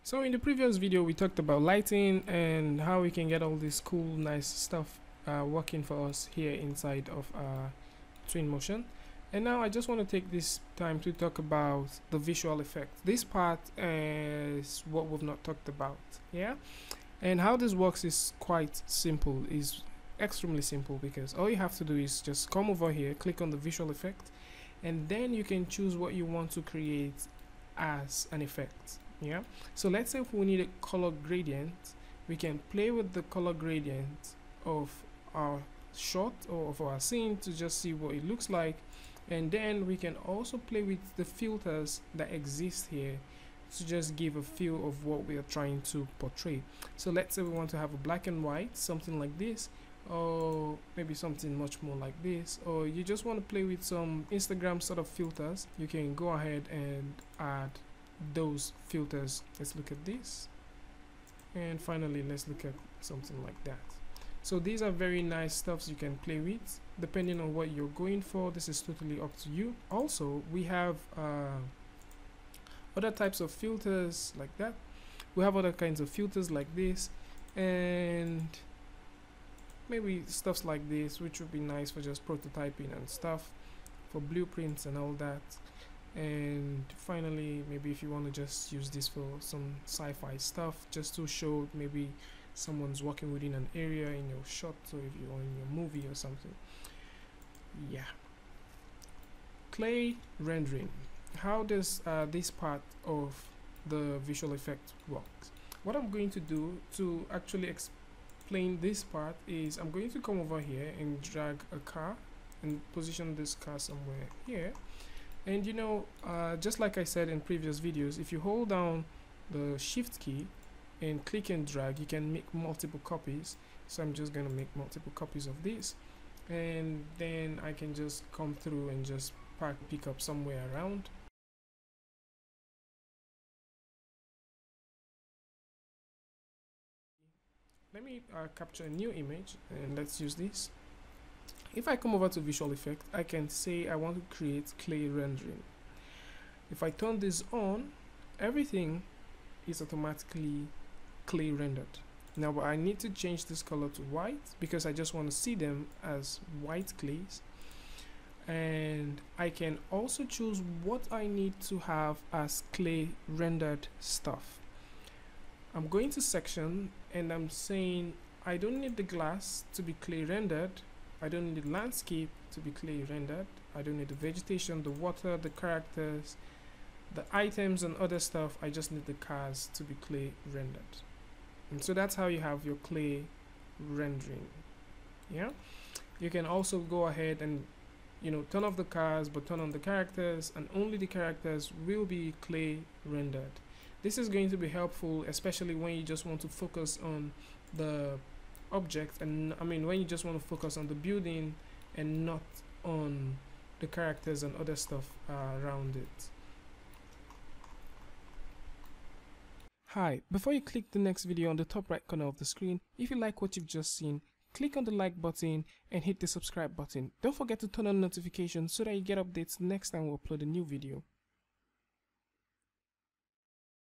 So in the previous video we talked about lighting and how we can get all this cool nice stuff working for us here inside of TwinMotion. And now I just want to take this time to talk about the visual effect. This part is what we've not talked about, yeah? And how this works is quite simple, is extremely simple, because all you have to do is just come over here, click on the visual effect, and then you can choose what you want to create as an effect. Yeah, so let's say if we need a color gradient, we can play with the color gradient of our shot or of our scene to just see what it looks like, and then we can also play with the filters that exist here to just give a feel of what we are trying to portray. So let's say we want to have a black and white, something like this, or maybe something much more like this, or you just want to play with some Instagram sort of filters. You can go ahead and add those filters. Let's look at this, and finally let's look at something like that. So these are very nice stuffs you can play with depending on what you're going for. This is totally up to you. Also, we have other types of filters like that. We have other kinds of filters like this, and maybe stuffs like this, which would be nice for just prototyping and stuff, for blueprints and all that. And finally, maybe if you want to just use this for some sci-fi stuff, just to show maybe someone's walking within an area in your shot, or if you're in your movie or something. Yeah. Clay rendering. How does this part of the visual effect work? What I'm going to do to actually explain this part is I'm going to come over here and drag a car and position this car somewhere here. And you know, just like I said in previous videos, if you hold down the shift key and click and drag, you can make multiple copies. So I'm just going to make multiple copies of this, and then I can just come through and just pick up somewhere around. Let me capture a new image, and let's use this. If I come over to visual effect, I can say I want to create clay rendering. If I turn this on, everything is automatically clay rendered. Now, but I need to change this color to white because I just want to see them as white clays. And I can also choose what I need to have as clay rendered stuff. I'm going to section and I'm saying I don't need the glass to be clay rendered. I don't need the landscape to be clay rendered. I don't need the vegetation, the water, the characters, the items and other stuff. I just need the cars to be clay rendered. And so that's how you have your clay rendering. Yeah, you can also go ahead and, you know, turn off the cars but turn on the characters, and only the characters will be clay rendered. This is going to be helpful, especially when you just want to focus on the object, and I mean when you just want to focus on the building and not on the characters and other stuff around it. Hi, before you click the next video on the top right corner of the screen, if you like what you've just seen, click on the like button and hit the subscribe button. Don't forget to turn on notifications so that you get updates next time we upload a new video.